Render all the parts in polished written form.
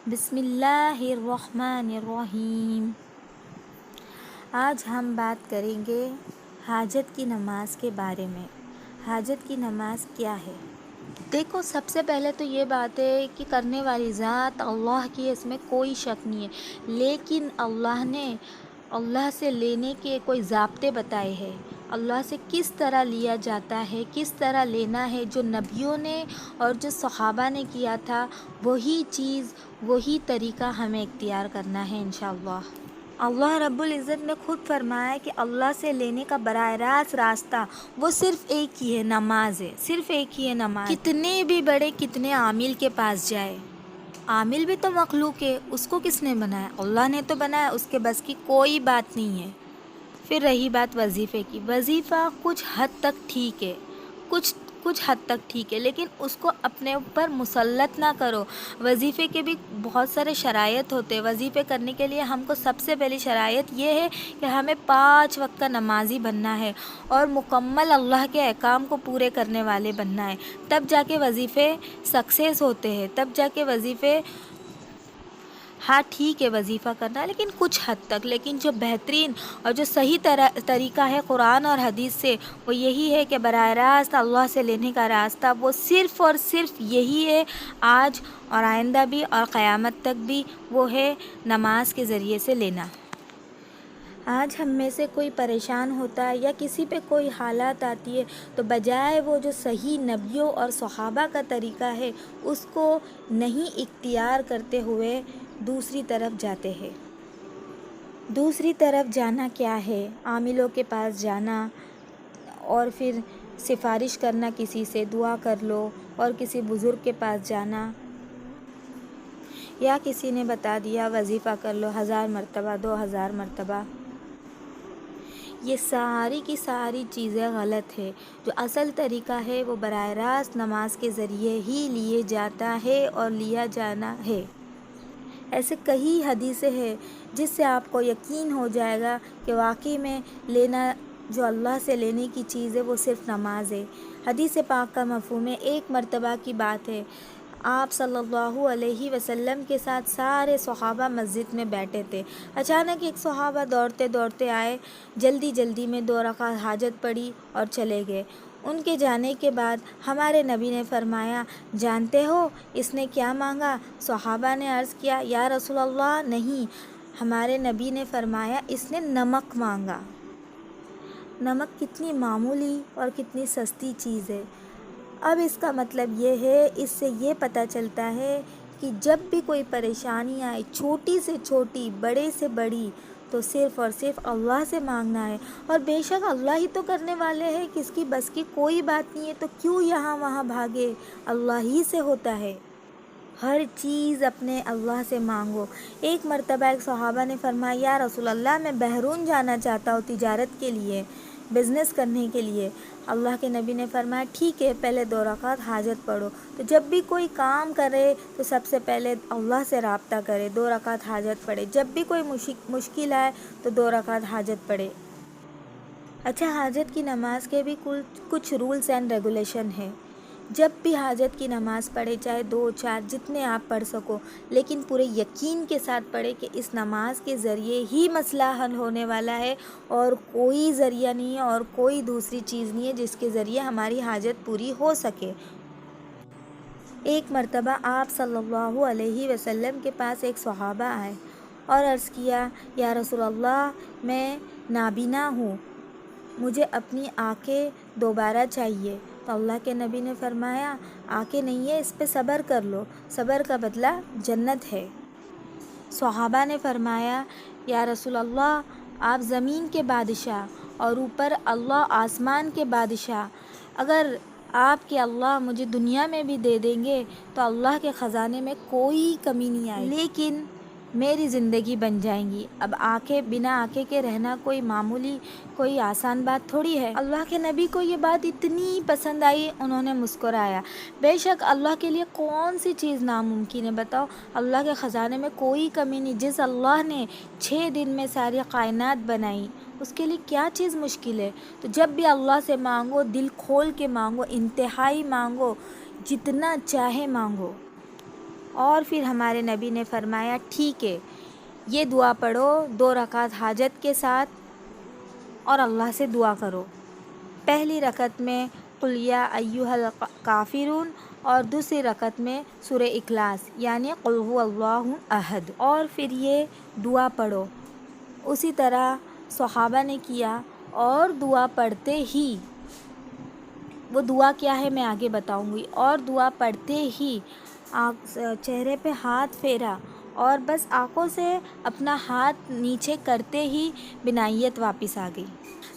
بسم اللہ الرحمن الرحیم۔ آج ہم بات کریں گے حاجت کی نماز کے بارے میں۔ حاجت کی نماز کیا ہے؟ دیکھو، سب سے پہلے تو یہ بات ہے کہ کرنے والی ذات اللہ کی ہے، اس میں کوئی شک نہیں ہے، لیکن اللہ نے اللہ سے لینے کے کوئی ضابطے بتائے ہیں۔ اللہ سے کس طرح لیا جاتا ہے، کس طرح لینا ہے، جو نبیوں نے اور جو صحابہ نے کیا تھا، وہی چیز وہی طریقہ ہمیں اختیار کرنا ہے انشاءاللہ۔ اللہ رب العزت نے خود فرمایا کہ اللہ سے لینے کا براہ راست راستہ وہ صرف ایک ہی ہے، نماز ہے، صرف ایک ہی ہے نماز۔ کتنے بھی بڑے کتنے عامل کے پاس جائے، عامل بھی تو مخلوق ہے، اس کو کس نے بنایا؟ اللہ نے تو بنایا، اس کے بس کی کوئی بات نہیں ہے۔ پھر رہی بات وظیفے کی، وظیفہ کچھ حد تک ٹھیک ہے، کچھ حد تک ٹھیک ہے، لیکن اس کو اپنے اوپر مسلط نہ کرو۔ وظیفے کے بھی بہت سارے شرائط ہوتے ہیں۔ وظیفے کرنے کے لیے ہم کو سب سے پہلی شرائط یہ ہے کہ ہمیں 5 وقت کا نمازی بننا ہے اور مکمل اللہ کے احکام کو پورے کرنے والے بننا ہے، تب جا کے وظیفے سکسیس ہوتے ہیں، تب جا کے وظیفے۔ ہاں ٹھیک ہے وظیفہ کرنا، لیکن کچھ حد تک، لیکن جو بہترین اور جو صحیح طریقہ ہے قرآن اور حدیث سے، وہ یہی ہے کہ براہ راست اللہ سے لینے کا راستہ وہ صرف اور صرف یہی ہے، آج اور آئندہ بھی اور قیامت تک بھی، وہ ہے نماز کے ذریعے سے لینا۔ آج ہم میں سے کوئی پریشان ہوتا ہے یا کسی پہ کوئی حالات آتی ہے تو بجائے وہ جو صحیح نبیوں اور صحابہ کا طریقہ ہے اس کو نہیں اختیار کرتے ہوئے دوسری طرف جاتے ہیں۔ دوسری طرف جانا کیا ہے؟ عاملوں کے پاس جانا اور پھر سفارش کرنا، کسی سے دعا کر لو، اور کسی بزرگ کے پاس جانا، یا کسی نے بتا دیا وظیفہ کر لو 1000 مرتبہ 2000 مرتبہ۔ یہ ساری کی ساری چیزیں غلط ہے۔ جو اصل طریقہ ہے وہ براہ راست نماز کے ذریعے ہی لیے جاتا ہے اور لیا جانا ہے۔ ایسے کئی حدیثیں ہیں جس سے آپ کو یقین ہو جائے گا کہ واقعی میں لینا، جو اللہ سے لینے کی چیز ہے وہ صرف نماز ہے۔ حدیث پاک کا مفہوم ہے، ایک مرتبہ کی بات ہے، آپ صلی اللہ علیہ وسلم کے ساتھ سارے صحابہ مسجد میں بیٹھے تھے۔ اچانک ایک صحابہ دوڑتے دوڑتے آئے، جلدی جلدی میں 2 رکعت حاجت پڑھی اور چلے گئے۔ ان کے جانے کے بعد ہمارے نبی نے فرمایا، جانتے ہو اس نے کیا مانگا؟ صحابہ نے عرض کیا، یا رسول اللہ نہیں۔ ہمارے نبی نے فرمایا، اس نے نمک مانگا۔ نمک کتنی معمولی اور کتنی سستی چیز ہے۔ اب اس کا مطلب یہ ہے، اس سے یہ پتہ چلتا ہے کہ جب بھی کوئی پریشانی آئے، چھوٹی سے چھوٹی، بڑے سے بڑی، تو صرف اور صرف اللہ سے مانگنا ہے، اور بے شک اللہ ہی تو کرنے والے ہیں، کس کی بس کی کوئی بات نہیں ہے، تو کیوں یہاں وہاں بھاگے؟ اللہ ہی سے ہوتا ہے۔ ہر چیز اپنے اللہ سے مانگو۔ ایک مرتبہ ایک صحابہ نے فرمایا، یا رسول اللہ میں بحرون جانا چاہتا ہوں تجارت کے لیے، بزنس کرنے کے لیے۔ اللہ کے نبی نے فرمایا، ٹھیک ہے پہلے 2 رکعت حاجت پڑھو۔ تو جب بھی کوئی کام کرے تو سب سے پہلے اللہ سے رابطہ کرے، 2 رکعت حاجت پڑھے۔ جب بھی کوئی مشکل آئے تو 2 رکعت حاجت پڑھے۔ اچھا، حاجت کی نماز کے بھی کچھ رولز اینڈ ریگولیشن ہے۔ جب بھی حاجت کی نماز پڑھے، چاہے 2 4 جتنے آپ پڑھ سکو، لیکن پورے یقین کے ساتھ پڑھے کہ اس نماز کے ذریعے ہی مسئلہ حل ہونے والا ہے، اور کوئی ذریعہ نہیں ہے اور کوئی دوسری چیز نہیں ہے جس کے ذریعے ہماری حاجت پوری ہو سکے۔ ایک مرتبہ آپ صلی اللہ علیہ وسلم کے پاس ایک صحابہ آئے اور عرض کیا، یا رسول اللہ میں نابینا ہوں، مجھے اپنی آنکھیں دوبارہ چاہیے۔ تو اللہ کے نبی نے فرمایا، آنکھیں نہیں ہے، اس پہ صبر کر لو، صبر کا بدلہ جنت ہے۔ صحابہ نے فرمایا، یا رسول اللہ آپ زمین کے بادشاہ اور اوپر اللہ آسمان کے بادشاہ، اگر آپ کے اللہ مجھے دنیا میں بھی دے دیں گے تو اللہ کے خزانے میں کوئی کمی نہیں آئے، لیکن میری زندگی بن جائیں گی۔ اب بنا آنکھیں کے رہنا کوئی معمولی، کوئی آسان بات تھوڑی ہے۔ اللہ کے نبی کو یہ بات اتنی پسند آئی، انہوں نے مسکرایا۔ بے شک اللہ کے لیے کون سی چیز ناممکن ہے؟ بتاؤ، اللہ کے خزانے میں کوئی کمی نہیں۔ جس اللہ نے 6 دن میں ساری کائنات بنائی، اس کے لیے کیا چیز مشکل ہے؟ تو جب بھی اللہ سے مانگو، دل کھول کے مانگو، انتہائی مانگو، جتنا چاہے مانگو۔ اور پھر ہمارے نبی نے فرمایا ٹھیک ہے، یہ دعا پڑھو 2 رکعت حاجت کے ساتھ اور اللہ سے دعا کرو۔ پہلی رکعت میں قل یا ایھا الکافرون اور دوسری رکعت میں سورہ اخلاص یعنی قل ھو اللہ احد، اور پھر یہ دعا پڑھو۔ اسی طرح صحابہ نے کیا، اور دعا پڑھتے ہی، وہ دعا کیا ہے میں آگے بتاؤں گی، اور دعا پڑھتے ہی چہرے پہ ہاتھ پھیرا اور بس آنکھوں سے اپنا ہاتھ نیچے کرتے ہی بنائیت واپس آ گئی۔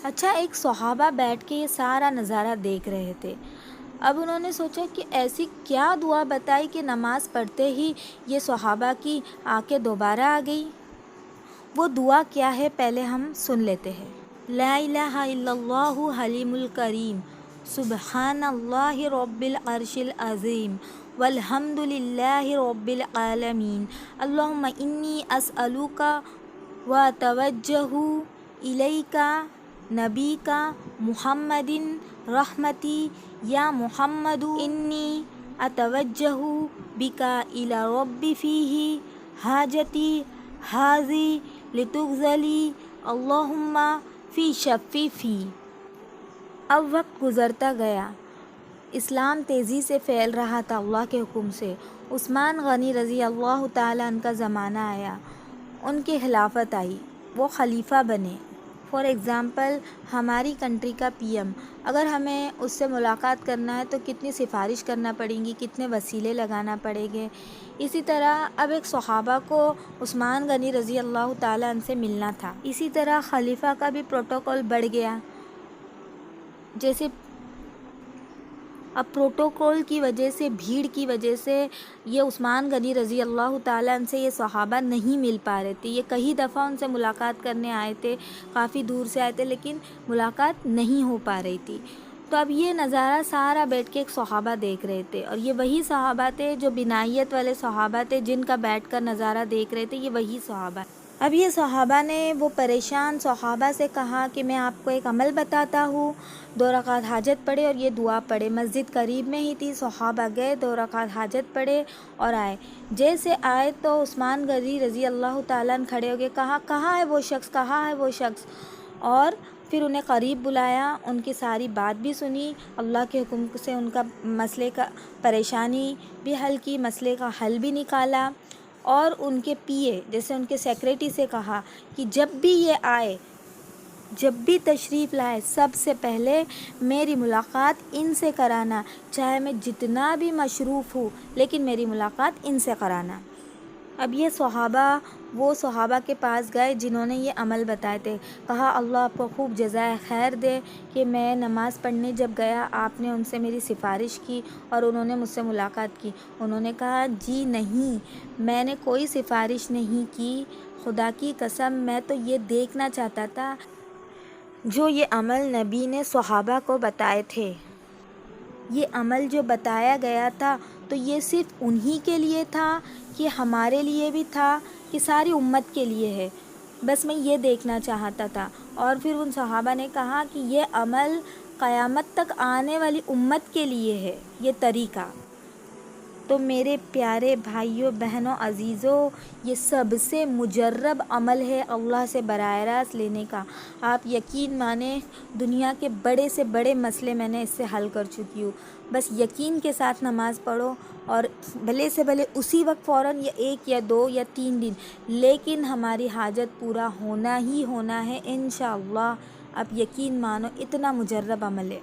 اچھا، ایک صحابہ بیٹھ کے یہ سارا نظارہ دیکھ رہے تھے۔ اب انہوں نے سوچا کہ ایسی کیا دعا بتائی کہ نماز پڑھتے ہی یہ صحابہ کی آنکھیں دوبارہ آ گئی۔ وہ دعا کیا ہے پہلے ہم سن لیتے ہیں۔ لا الہ الا اللہ حلیم الکریم، سبحان اللہ رب العرش العظیم، والحمد للہ رب العالمین، اللہم انی اسألک واتوجہ الیک نبیک محمد رحمتی یا محمد انی اتوجہ بک الی ربی فیہ حاجتی ھذی لتقضی اللہم فی شفی فی۔ اب وقت گزرتا گیا، اسلام تیزی سے پھیل رہا تھا اللہ کے حکم سے۔ عثمان غنی رضی اللہ تعالیٰ عنہ کا زمانہ آیا، ان کی خلافت آئی، وہ خلیفہ بنے۔ فار ایگزامپل ہماری کنٹری کا پی ایم، اگر ہمیں اس سے ملاقات کرنا ہے تو کتنی سفارش کرنا پڑیں گی، کتنے وسیلے لگانا پڑیں گے۔ اسی طرح اب ایک صحابہ کو عثمان غنی رضی اللہ تعالیٰ عنہ سے ملنا تھا، اسی طرح خلیفہ کا بھی پروٹوکول بڑھ گیا۔ جیسے اب پروٹوکول کی وجہ سے، بھیڑ کی وجہ سے یہ عثمان غنی رضی اللہ تعالیٰ عنہ سے یہ صحابہ نہیں مل پا رہے تھے۔ یہ کئی دفعہ ان سے ملاقات کرنے آئے تھے، کافی دور سے آئے تھے، لیکن ملاقات نہیں ہو پا رہی تھی۔ تو اب یہ نظارہ سارا بیٹھ کے ایک صحابہ دیکھ رہے تھے، اور یہ وہی صحابہ تھے جو بنائیت والے صحابہ تھے، جن کا بیٹھ کر نظارہ دیکھ رہے تھے، یہ وہی صحابہ۔ اب یہ صحابہ نے وہ پریشان صحابہ سے کہا کہ میں آپ کو ایک عمل بتاتا ہوں، 2 رکعت حاجت پڑھے اور یہ دعا پڑھے۔ مسجد قریب میں ہی تھی، صحابہ گئے، 2 رکعت حاجت پڑھے اور آئے۔ جیسے آئے تو عثمان غنی رضی اللہ تعالیٰ عنہ کھڑے ہو گئے، کہا کہاں ہے وہ شخص، کہاں ہے وہ شخص، اور پھر انہیں قریب بلایا، ان کی ساری بات بھی سنی، اللہ کے حکم سے ان کا مسئلے کا پریشانی بھی حل کی، مسئلے کا حل بھی نکالا، اور ان کے پیے جیسے ان کے سیکریٹری سے کہا کہ جب بھی یہ آئے، جب بھی تشریف لائے، سب سے پہلے میری ملاقات ان سے کرانا، چاہے میں جتنا بھی مصروف ہوں لیکن میری ملاقات ان سے کرانا۔ اب یہ صحابہ وہ صحابہ کے پاس گئے جنہوں نے یہ عمل بتائے تھے، کہا اللہ آپ کو خوب جزائے خیر دے کہ میں نماز پڑھنے جب گیا آپ نے ان سے میری سفارش کی اور انہوں نے مجھ سے ملاقات کی۔ انہوں نے کہا جی نہیں، میں نے کوئی سفارش نہیں کی، خدا کی قسم میں تو یہ دیکھنا چاہتا تھا جو یہ عمل نبی نے صحابہ کو بتائے تھے، یہ عمل جو بتایا گیا تھا تو یہ صرف انہی کے لیے تھا کہ ہمارے لیے بھی تھا کہ ساری امت کے لیے ہے، بس میں یہ دیکھنا چاہتا تھا۔ اور پھر ان صحابہ نے کہا کہ یہ عمل قیامت تک آنے والی امت کے لیے ہے، یہ طریقہ۔ تو میرے پیارے بھائیوں بہنوں عزیزوں، یہ سب سے مجرب عمل ہے اللہ سے براہ راست لینے کا۔ آپ یقین مانیں دنیا کے بڑے سے بڑے مسئلے میں نے اس سے حل کر چکی ہوں۔ بس یقین کے ساتھ نماز پڑھو، اور بھلے سے بھلے اسی وقت فوراً، یا 1 یا 2 یا 3 دن، لیکن ہماری حاجت پورا ہونا ہی ہونا ہے انشاءاللہ۔ آپ یقین مانو اتنا مجرب عمل ہے۔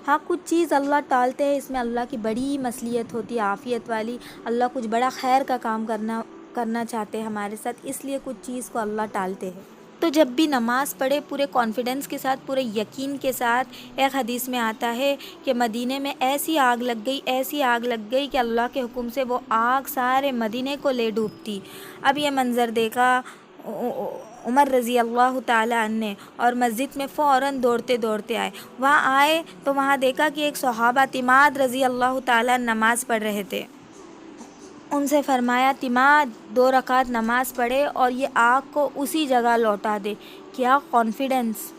ہاں کچھ چیز اللہ ٹالتے ہیں، اس میں اللہ کی بڑی مصلحت ہوتی ہے، عافیت والی، اللہ کچھ بڑا خیر کا کام کرنا چاہتے ہیں ہمارے ساتھ، اس لیے کچھ چیز کو اللہ ٹالتے ہیں۔ تو جب بھی نماز پڑھے پورے کانفیڈنس کے ساتھ، پورے یقین کے ساتھ۔ ایک حدیث میں آتا ہے کہ مدینے میں ایسی آگ لگ گئی، ایسی آگ لگ گئی کہ اللہ کے حکم سے وہ آگ سارے مدینے کو لے ڈوبتی۔ اب یہ منظر دیکھا عمر رضی اللہ تعالیٰ عنہ نے، اور مسجد میں فوراً دوڑتے دوڑتے آئے۔ وہاں آئے تو وہاں دیکھا کہ ایک صحابہ تماد رضی اللہ تعالیٰ نماز پڑھ رہے تھے۔ ان سے فرمایا تماد 2 رکعت نماز پڑھے اور یہ آگ کو اسی جگہ لوٹا دے۔ کیا کانفیڈنس!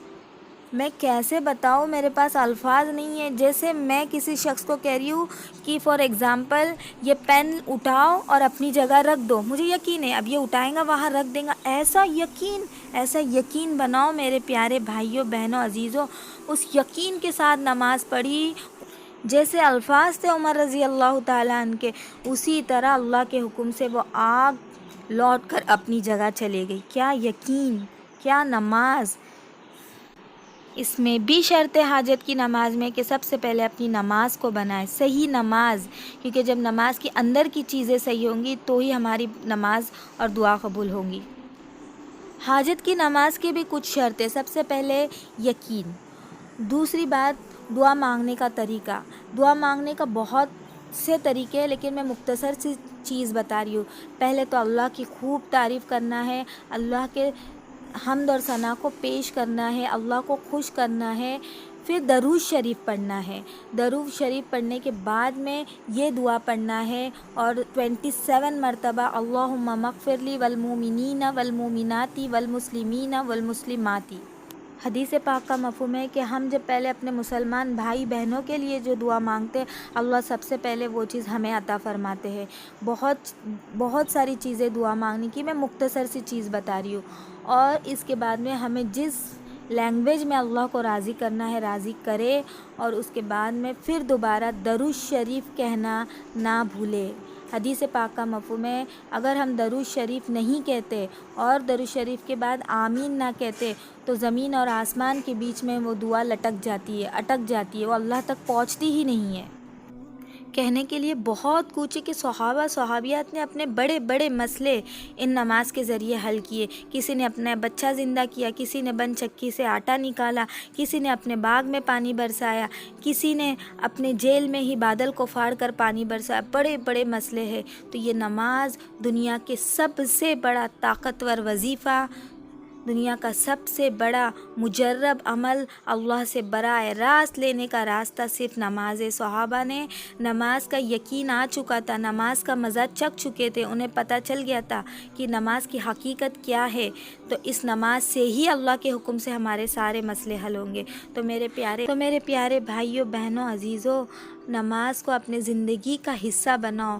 میں کیسے بتاؤں، میرے پاس الفاظ نہیں ہیں۔ جیسے میں کسی شخص کو کہہ رہی ہوں کہ فار ایگزامپل یہ پین اٹھاؤ اور اپنی جگہ رکھ دو، مجھے یقین ہے اب یہ اٹھائیں گا وہاں رکھ دیں گا، ایسا یقین بناؤ میرے پیارے بھائیوں بہنوں عزیزوں۔ اس یقین کے ساتھ نماز پڑھی، جیسے الفاظ تھے عمر رضی اللہ تعالیٰ عنہ کے، اسی طرح اللہ کے حکم سے وہ آگ لوٹ کر اپنی جگہ چلے گئی۔ کیا یقین، کیا نماز! اس میں بھی شرط حاجت کی نماز میں کہ سب سے پہلے اپنی نماز کو بنائیں، صحیح نماز، کیونکہ جب نماز کے اندر کی چیزیں صحیح ہوں گی تو ہی ہماری نماز اور دعا قبول ہوں گی۔ حاجت کی نماز کی بھی کچھ شرطیں، سب سے پہلے یقین۔ دوسری بات، دعا مانگنے کا طریقہ۔ دعا مانگنے کا بہت سے طریقے ہیں، لیکن میں مختصر سی چیز بتا رہی ہوں۔ پہلے تو اللہ کی خوب تعریف کرنا ہے، اللہ کے حمد اور ثنا کو پیش کرنا ہے، اللہ کو خوش کرنا ہے، پھر درود شریف پڑھنا ہے۔ درود شریف پڑھنے کے بعد میں یہ دعا پڑھنا ہے اور 27 مرتبہ اللہم مغفر لی والمومنین والمومنات والمسلمین والمسلمات۔ حدیث پاک کا مفہوم ہے کہ ہم جب پہلے اپنے مسلمان بھائی بہنوں کے لیے جو دعا مانگتے ہیں، اللہ سب سے پہلے وہ چیز ہمیں عطا فرماتے ہیں۔ بہت ساری چیزیں دعا مانگنے کی، میں مختصر سی چیز بتا رہی ہوں۔ اور اس کے بعد میں ہمیں جس لینگویج میں اللہ کو راضی کرنا ہے راضی کرے، اور اس کے بعد میں پھر دوبارہ درود شریف کہنا نہ بھولے۔ حدیث پاک کا مفہوم ہے اگر ہم درود شریف نہیں کہتے اور درود شریف کے بعد آمین نہ کہتے تو زمین اور آسمان کے بیچ میں وہ دعا لٹک جاتی ہے، اٹک جاتی ہے، وہ اللہ تک پہنچتی ہی نہیں ہے۔ کہنے کے لیے بہت کچھ ہے کہ صحابہ صحابیات نے اپنے بڑے بڑے مسئلے ان نماز کے ذریعے حل کیے۔ کسی نے اپنا بچہ زندہ کیا، کسی نے بن چکی سے آٹا نکالا، کسی نے اپنے باغ میں پانی برسایا، کسی نے اپنے جیل میں ہی بادل کو پھاڑ کر پانی برسایا۔ بڑے بڑے مسئلے ہیں۔ تو یہ نماز دنیا کے سب سے بڑا طاقتور وظیفہ، دنیا کا سب سے بڑا مجرب عمل، اللہ سے براہ راست لینے کا راستہ صرف نماز ہے۔ صحابہ نے نماز کا یقین آ چکا تھا، نماز کا مزہ چکھ چکے تھے، انہیں پتہ چل گیا تھا کہ نماز کی حقیقت کیا ہے، تو اس نماز سے ہی اللہ کے حکم سے ہمارے سارے مسئلے حل ہوں گے۔ تو میرے پیارے بھائیوں بہنوں عزیزوں، نماز کو اپنے زندگی کا حصہ بناؤ۔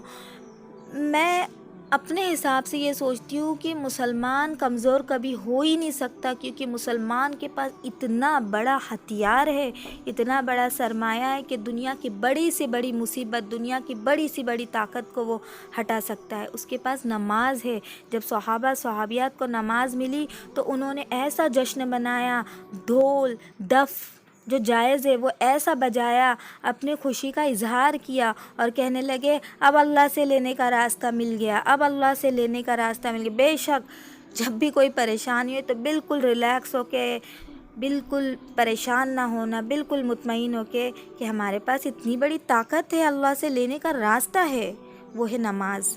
میں اپنے حساب سے یہ سوچتی ہوں کہ مسلمان کمزور کبھی ہو ہی نہیں سکتا، کیونکہ مسلمان کے پاس اتنا بڑا ہتھیار ہے، اتنا بڑا سرمایہ ہے کہ دنیا کی بڑی سے بڑی مصیبت، دنیا کی بڑی سے بڑی طاقت کو وہ ہٹا سکتا ہے۔ اس کے پاس نماز ہے۔ جب صحابہ صحابیات کو نماز ملی تو انہوں نے ایسا جشن منایا، ڈھول دف جو جائز ہے وہ ایسا بجایا، اپنی خوشی کا اظہار کیا اور کہنے لگے اب اللہ سے لینے کا راستہ مل گیا، اب اللہ سے لینے کا راستہ مل گیا۔ بے شک جب بھی کوئی پریشانی ہو تو بالکل ریلیکس ہو کے، بالکل پریشان نہ ہونا، بالکل مطمئن ہو کے کہ ہمارے پاس اتنی بڑی طاقت ہے، اللہ سے لینے کا راستہ ہے، وہ ہے نماز۔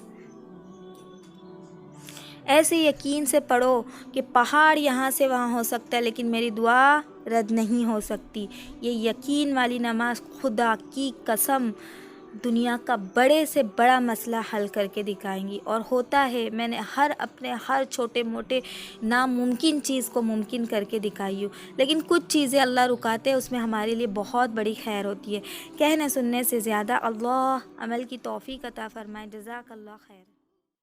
ایسے یقین سے پڑھو کہ پہاڑ یہاں سے وہاں ہو سکتا ہے لیکن میری دعا رد نہیں ہو سکتی۔ یہ یقین والی نماز خدا کی قسم دنیا کا بڑے سے بڑا مسئلہ حل کر کے دکھائیں گی، اور ہوتا ہے۔ میں نے اپنے ہر چھوٹے موٹے ناممکن چیز کو ممکن کر کے دکھائی ہوں، لیکن کچھ چیزیں اللہ رکاتے ہیں، اس میں ہمارے لیے بہت بڑی خیر ہوتی ہے۔ کہنے سننے سے زیادہ اللہ عمل کی توفیق عطا فرمائے۔ جزاک اللہ خیر۔